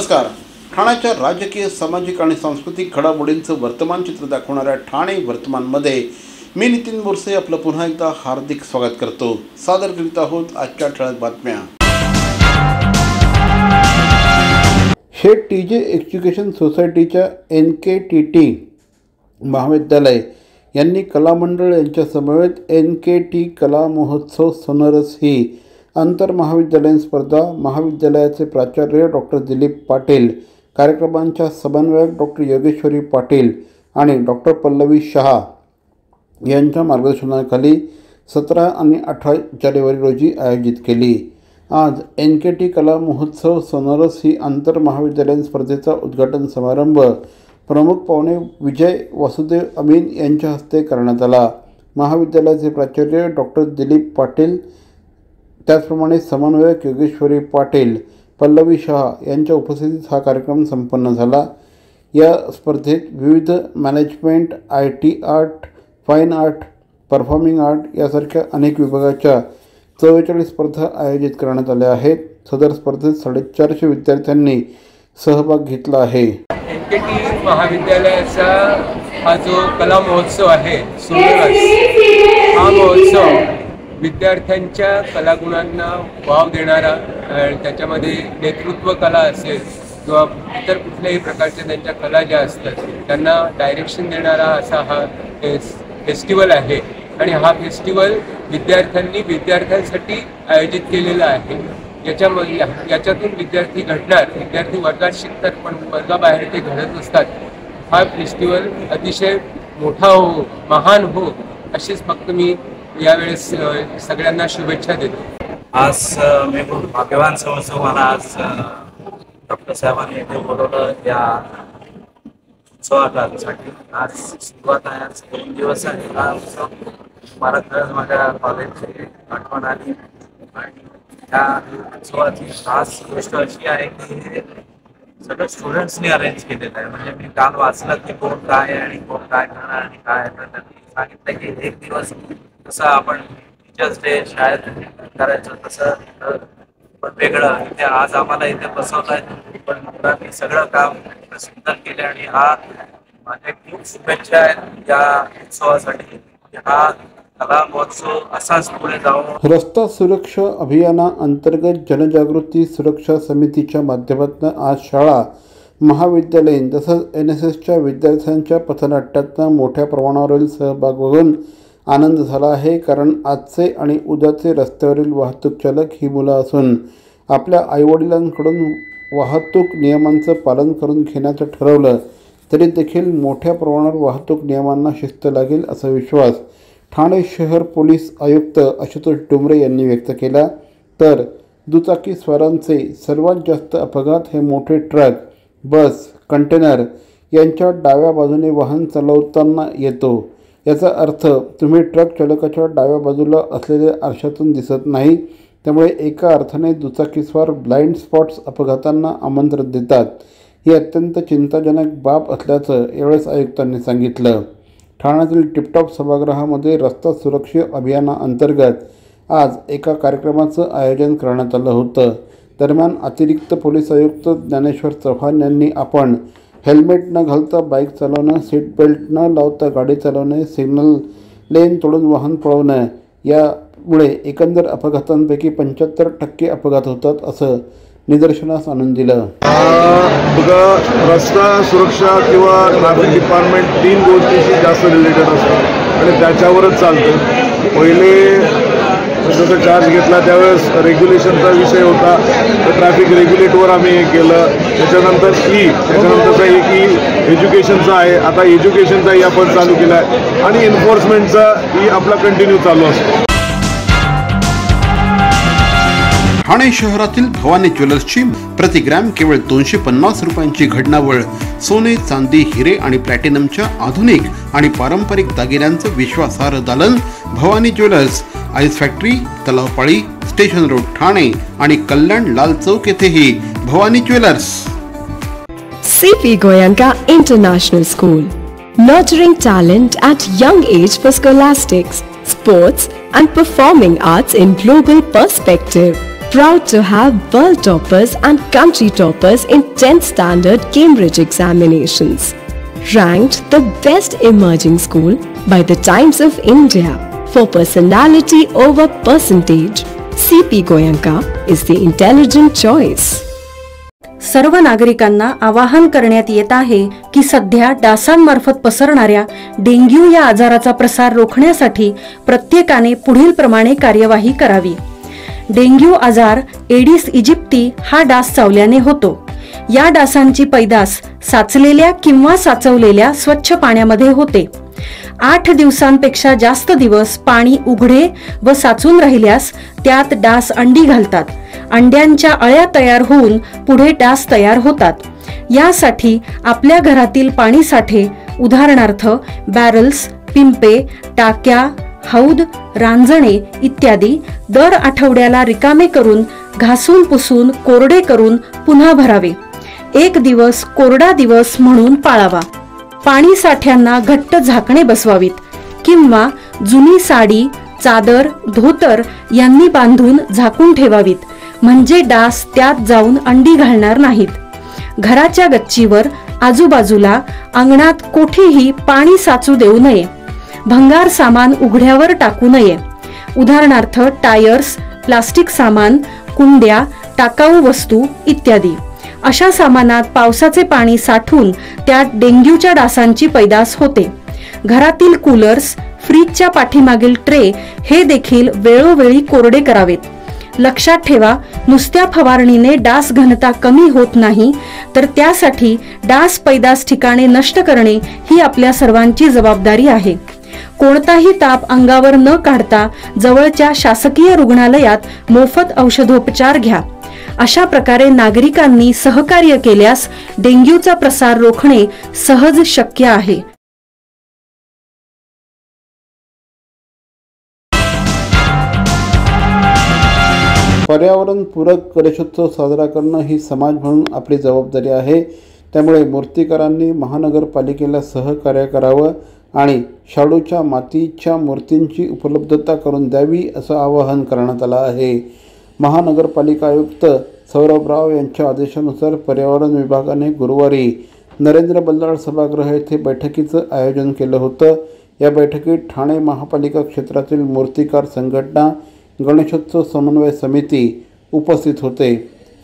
नमस्कार. ठाण्याच्या राजकीय, सामाजिक आणि सांस्कृतिक घडामोडींचं वर्तमान चित्र दाखवणाऱ्या ठाणे वर्तमानमध्ये मी नितीन बोरसे आपलं पुन्हा एकदा हार्दिक स्वागत करतो. सादर करीत आहोत आजच्या ठळक बातम्या. शेठ टीजे एज्युकेशन सोसायटीच्या NKTT महाविद्यालय यांनी कलामंडळ यांच्या समवेत NKT कला महोत्सव सोनरस ही आंतर महाविद्यालयीन स्पर्धा महाविद्यालयाचे प्राचार्य डॉक्टर दिलीप पाटील, कार्यक्रमांच्या समन्वयक डॉक्टर योगेश्वरी पाटील आणि डॉक्टर पल्लवी शहा यांच्या मार्गदर्शनाखाली 17 आणि 18 जानेवारी रोजी आयोजित केली. आज NKT कला महोत्सव सोनरस ही आंतर महाविद्यालयीन स्पर्धेचा उद्घाटन समारंभ प्रमुख पाहुणे विजय वासुदेव अमीन यांच्या हस्ते करण्यात आला. महाविद्यालयाचे प्राचार्य डॉक्टर दिलीप पाटील, त्याचप्रमाणे समन्वयक योगेश्वरी पाटील, पल्लवी शहा यांच्या उपस्थितीत हा कार्यक्रम संपन्न झाला. या स्पर्धेत विविध management, IT art, fine art, performing art यासारख्या अनेक विभागाच्या 44 स्पर्धा आयोजित करण्यात आल्या आहेत. सदर स्पर्धेत 450 विद्यार्थ्यांनी सहभाग घेतला आहे. NKT महाविद्यालयाचा हा जो कला महोत्सव आहे सोनरस, हा महोत्सव विद्यार्थ्यांच्या कलागुणांना वाव देणारा, त्याच्यामध्ये नेतृत्व कला असेल किंवा इतर कुठल्याही प्रकारच्या त्यांच्या कला ज्या असतात त्यांना डायरेक्शन देणारा असा हा फेस्टिवल आहे. आणि हा फेस्टिवल विद्यार्थ्यांसाठी आयोजित केलेला आहे. याच्यातून विद्यार्थी घडणार, विद्यार्थी वर्गात शिकतात पण वर्गाबाहेर ते घडत असतात. हा फेस्टिवल अतिशय मोठा हो, महान हो, अशीच फक्त मी यावेळेस सगळ्यांना शुभेच्छा देतो. आज मी खूप भाग्यवान समजतो. मला आज डॉक्टर साहेबांनी इथे बोलवलं या उत्सवासाठी. आज सुरुवात आहे, आज 2 दिवस आहे हा उत्सव. मला खरंच माझ्या कॉलेजची आठवण आली. आणि ह्या उत्सवाची खास गोष्ट अशी आहे की हे सगळं स्टुडंट्सनी अरेंज केलेलं आहे. म्हणजे मी काल वाचलं की कोण काय आहे आणि कोण काय करणार आणि काय, तर त्यांनी सांगितलं की 1 दिवस कसं आपण टीचर्स डे शाळेत करायचं तसं पण वेगळं इथे आज आम्हाला इथे बसवलंय. पण मुलांनी सगळं काम सुंदर केले आणि हा माझे खूप शुभेच्छा आहेत या उत्सवासाठी. हा कला महोत्सव असाच पुढे जाऊन. रस्ता सुरक्षा अभियानाअंतर्गत जनजागृती सुरक्षा समितीच्या माध्यमातून आज शाळा, महाविद्यालयीन तसंच NSSच्या विद्यार्थ्यांच्या पथनाट्यात मोठ्या प्रमाणावरील सहभाग बघून आनंद झाला आहे. कारण आजचे आणि उद्याचे रस्त्यावरील वाहतूक चालक ही मुलं असून आपल्या आईवडिलांकडून वाहतूक नियमांचं पालन करून घेण्याचं ठरवलं तरी देखील मोठ्या प्रमाणावर वाहतूक नियमांना शिस्त लागेल असा विश्वास ठाणे शहर पोलीस आयुक्त आशुतोष डुमरे यांनी व्यक्त केला. तर दुचाकी स्वारांचे सर्वात जास्त अपघात हे मोठे ट्रक, बस, कंटेनर यांच्या डाव्या बाजूने वाहन चालवताना येतो. याचा अर्थ तुम्ही ट्रक चालकाच्या डाव्या बाजूला असलेल्या आरशातून दिसत नाही. त्यामुळे एका अर्थाने दुचाकीस्वार ब्लाइंड स्पॉट्स अपघातांना आमंत्रण देतात. ही अत्यंत चिंताजनक बाब असल्याचं यावेळेस आयुक्तांनी सांगितलं. ठाण्यातील टिपटॉप सभागृहामध्ये रस्ता सुरक्षा अभियानाअंतर्गत आज एका कार्यक्रमाचं आयोजन करण्यात आलं होतं. दरम्यान अतिरिक्त पोलीस आयुक्त ज्ञानेश्वर चव्हाण यांनी आपण हेल्मेट न घालता बाईक चालवणं, सीट बेल्ट न लावता गाडी चालवणे, सिग्नल लेन तोडून वाहन पळवणं यामुळे एकंदर अपघातांपैकी 75% अपघात होतात असं निदर्शनास आणून दिलं. रस्ता सुरक्षा किंवा ट्रॅफिक डिपार्टमेंट 3 गोष्टीशी जास्त रिलेटेड असतं आणि त्याच्यावरच चालतं. पहिले जसं चार्ज घेतला त्यावेळेस रेग्युलेशनचा विषय होता, तर ट्रॅफिक रेग्युलेटवर आम्ही हे केलं. त्याच्यानंतर त्याच्यानंतरचा एक एज्युकेशनचा आहे. आता एज्युकेशनचाही आपण चालू केला आहे आणि एन्फोर्समेंटचा ही आपला कंटिन्यू चालू असतो. ठाणे शहरातील भवानी ज्वेलर्सची प्रति ग्रॅम केवळ 250 रुपयांची घडणावळ सोने, चांदी, हिरे आणि प्लॅटिनमच्या आधुनिक आणि पारंपरिक दागिन्यांचं विश्वासार्ह दालन Bhavani jewellers, ice factory, Talao Pali, station road Thane आणि कल्याण लाल चौक येथेही Bhavani jewellers. CP Goenka International School, nurturing talent at young age for scholastics, sports and performing arts in global perspective. proud to have world toppers and country toppers in 10th standard Cambridge examinations. Ranked the best emerging school by the Times of India for personality over percentage, CP Goenka is the intelligent choice. सर्व नागरिकांना आवाहन करण्यात येत आहे की सध्या डासांमार्फत पसरणाऱ्या dengue या आजाराचा प्रसार रोखण्यासाठी प्रत्येकाने पुढील प्रमाणे कार्यवाही करावी. डेंग्यू आजार एडिस इजिप्ती हा डास चावल्याने होतो. या डासांची पैदास साचलेल्या किंवा साचवलेल्या स्वच्छ पाण्यामध्ये होते. 8 दिवसांपेक्षा जास्त दिवस पाणी उघडे व साचून राहिल्यास त्यात डास अंडी घालतात. अंड्यांच्या अळ्या तयार होऊन पुढे डास तयार होतात. यासाठी आपल्या घरातील पाणी साठे उदाहरणार्थ बॅरल्स, पिंपे, टाक्या, हौद, रांजणे इत्यादी दर आठवड्याला रिकामे करून घासून पुसून कोरडे करून पुन्हा भरावे. 1 दिवस कोरडा दिवस म्हणून पाळावा. पाणी साठ्यांना घट्ट झाकणे बसवावीत किंवा जुनी साडी, चादर, धोतर यांनी बांधून झाकून ठेवावीत, म्हणजे डास त्यात जाऊन अंडी घालणार नाहीत. घराच्या गच्चीवर, आजूबाजूला, अंगणात कोठेही पाणी साचू देऊ नये. भंगार सामान उघड्यावर टाकू नये. उदाहरणार्थ टायर्स, प्लास्टिक सामान, कुंड्या, टाकाऊ वस्तू इत्यादी. अशा सामानात पावसाचे पाणी साठून त्यात डेंग्यूच्या डासांची पैदास होते. घरातील कूलर्स, फ्रीजच्या पाठीमागील ट्रे हे देखील वेळोवेळी कोरडे करावेत. लक्षात ठेवा, नुसत्या फवारणीने डास घनता कमी होत नाही, तर त्यासाठी डास पैदास ठिकाणे नष्ट करणे ही आपल्या सर्वांची जबाबदारी आहे. कोणताही ताप अंगावर न काढता जवळच्या शासकीय रुग्णालयात मोफत औषधोपचार घ्या. अशा प्रकारे नागरिकांनी सहकार्य केल्यास डेंग्यूचा प्रसार रोखणे सहज शक्य आहे. पर्यावरणपूरक गणेशोत्सव साजरा करणं ही समाज म्हणून आपली जबाबदारी आहे. त्यामुळे मूर्तिकारांनी महानगरपालिकेला सहकार्य करावं आणि शाडूच्या मातीच्या मूर्तींची उपलब्धता करून द्यावी असं आवाहन करण्यात आलं आहे. महानगरपालिका आयुक्त सौरभ राव यांच्या आदेशानुसार पर्यावरण विभागाने गुरुवारी नरेंद्र बल्लाळ सभागृह येथे बैठकीचं आयोजन केलं होतं. या बैठकीत ठाणे महापालिका क्षेत्रातील मूर्तिकार संघटना, गणेशोत्सव समन्वय समिती उपस्थित होते.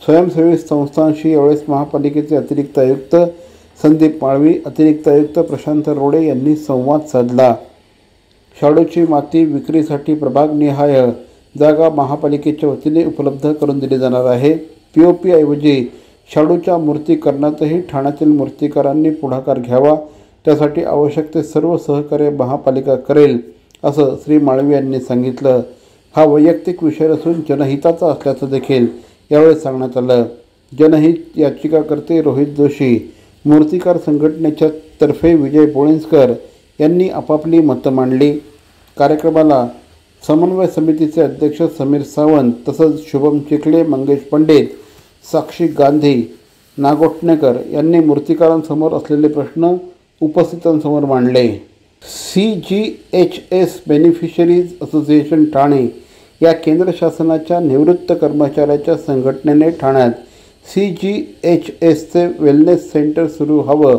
स्वयंसेवी संस्थांशी यावेळेस महापालिकेचे अतिरिक्त आयुक्त संदीप माळवी, अतिरिक्त आयुक्त प्रशांत रोडे यांनी संवाद साधला. शाडूची माती विक्रीसाठी प्रभागनिहाय जागा महापालिकेच्या वतीने उपलब्ध करून दिली जाणार आहे. POP ऐवजी शाडूच्या मूर्ती करण्यातही ठाण्यातील मूर्तिकारांनी पुढाकार घ्यावा. त्यासाठी आवश्यक ते सर्व सहकार्य महापालिका करेल असं श्री माळवी यांनी सांगितलं. हा वैयक्तिक विषय नसून जनहिताचा असल्याचं देखील यावेळी सांगण्यात आलं. जनहित याचिकाकर्ते रोहित जोशी, मूर्तिकार संघटनेच्या तर्फे विजय बोळिंजकर यांनी आपापली मतं मांडली. कार्यक्रमाला समन्वय समितीचे अध्यक्ष समीर सावंत तसंच शुभम चिखले, मंगेश पंडित, साक्षी गांधी, नागोठणेकर यांनी मूर्तिकारांसमोर असलेले प्रश्न उपस्थितांसमोर मांडले. CGHS बेनिफिशरीज असोसिएशन ठाणे या केंद्र शासनाच्या निवृत्त कर्मचाऱ्याच्या संघटनेने ठाण्यात CGHSचे वेलनेस सेंटर सुरू व्हावं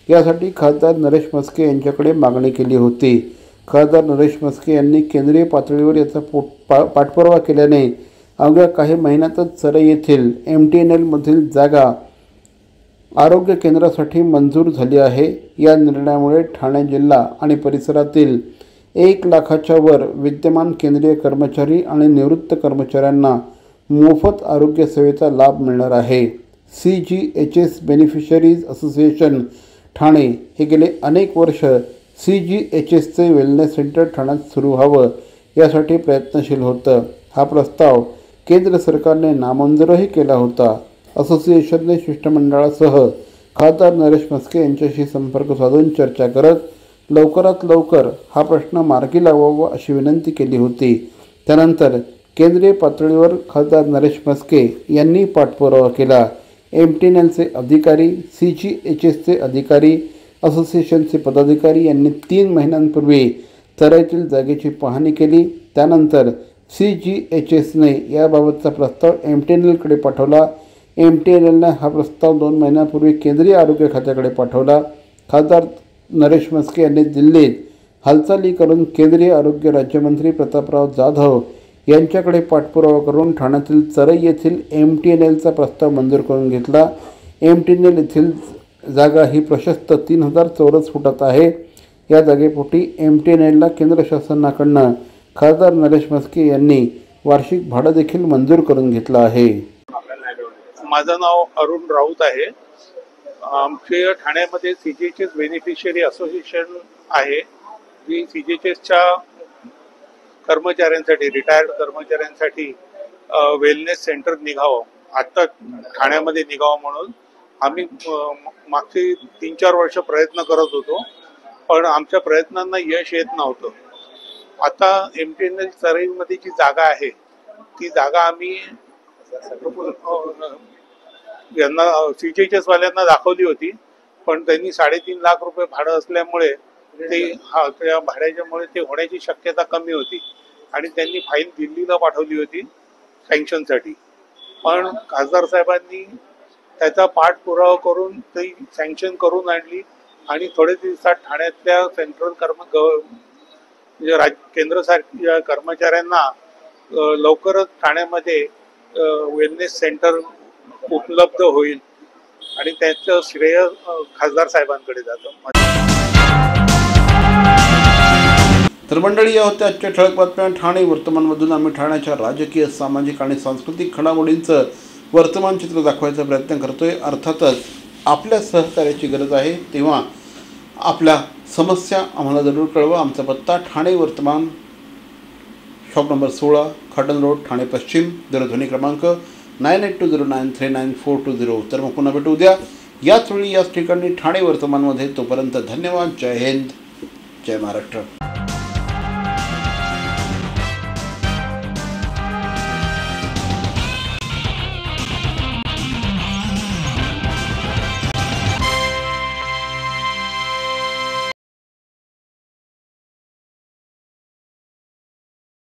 यासाठी खासदार नरेश म्हस्के यांच्याकडे मागणी केली होती. खासदार नरेश म्हस्के यांनी केंद्रीय पातळीवर याचा पाठपुरावा केल्याने अवघ्या काही महिन्यातच चरे येथील MTNL जागा आरोग्य केंद्रासाठी मंजूर झाली आहे. या निर्णयामुळे ठाणे जिल्हा आणि परिसरातील 1 लाखाच्या वर विद्यमान केंद्रीय कर्मचारी आणि निवृत्त कर्मचाऱ्यांना मोफत आरोग्य सेवेचा लाभ मिळणार आहे. CGHS बेनिफिशरीज असोसिएशन ठाणे हे गेले अनेक वर्ष CGHSचे वेलनेस सेंटर ठाण्यात सुरू व्हावं यासाठी प्रयत्नशील होतं. हा प्रस्ताव केंद्र सरकारने नामंजूरही केला होता. असोसिएशनने शिष्टमंडळासह खासदार नरेश म्हस्के यांच्याशी संपर्क साधून चर्चा करत लवकरात लवकर हा प्रश्न मार्गी लावावा अशी विनंती केली होती. त्यानंतर केंद्रीय पातळीवर खासदार नरेश म्हस्के यांनी पाठपुरावा केला. MTNLचे अधिकारी, CGHSचे अधिकारी, असोसिएशनचे पदाधिकारी यांनी 3 महिन्यांपूर्वी चऱ्यातील जागेची पाहणी केली. त्यानंतर CGHSने याबाबतचा प्रस्ताव MTNL कडे पाठवला. MTNLने हा प्रस्ताव 2 महिन्यापूर्वी केंद्रीय आरोग्य खात्याकडे पाठवला. खासदार नरेश म्हस्के यांनी दिल्लीत हालचाली करून केंद्रीय आरोग्य राज्यमंत्री प्रतापराव जाधव यांच्याकडे पाठपुरावा करून ठाण्यातील चरई येथील MTNLचा प्रस्ताव मंजूर करून घेतला. MTNL येथील जागा ही प्रशस्त 3000 चौरस फुटात आहे. या जागेपोटी MTNLला केंद्र शासनाकडून खासदार नरेश म्हस्के यांनी वार्षिक भाडं देखील मंजूर करून घेतलं आहे. माझं नाव अरुण राऊत आहे. आमच्या ठाण्यामध्ये CGHS बेनिफिशियरी असोसिएशन आहे, जी CGHSच्या कर्मचाऱ्यांसाठी, रिटायर्ड कर्मचाऱ्यांसाठी वेलनेस सेंटर निघावं, आत्ता ठाण्यामध्ये निघावं म्हणून आम्ही मागचे 3-4 वर्ष प्रयत्न करत होतो, पण आमच्या प्रयत्नांना यश येत नव्हतं. आता MTNL चरईमध्ये जी जागा आहे ती जागा आम्ही यांना CGHS वाल्यांना दाखवली होती, पण त्यांनी 3.5 लाख रुपये भाडं असल्यामुळे त्या भाड्याच्यामुळे ते होण्याची शक्यता कमी होती आणि त्यांनी फाईल दिल्लीला पाठवली होती सँक्शनसाठी. पण खासदार साहेबांनी त्याचा पाठपुरावा करून ती सँक्शन करून आणली आणि थोडे दिवसात ठाण्यातल्या सेंट्रल केंद्र कर्मचाऱ्यांना लवकरच ठाण्यामध्ये वेलनेस सेंटर उपलब्ध होईल आणि त्याचं श्रेय खासदार साहेबांकडे जातं. तर मंडळी, या होत्या आजच्या ठळक बातम्या. ठाणे वर्तमानमधून आम्ही ठाण्याच्या राजकीय, सामाजिक आणि सांस्कृतिक घडामोडींचं वर्तमान चित्र दाखवायचा प्रयत्न करतोय. अर्थातच आपल्या सहकार्याची गरज आहे, तेव्हा आपल्या समस्या आम्हाला जरूर कळवा. आमचा पत्ता ठाणे वर्तमान, शॉप नंबर 16, खाटन रोड, ठाणे पश्चिम. दूरध्वनी क्रमांक 9820939420. तर मग पुन्हा भेटू उद्या याच वेळी याच ठिकाणी ठाणे वर्तमानमध्ये. तोपर्यंत धन्यवाद. जय हिंद, जय महाराष्ट्र.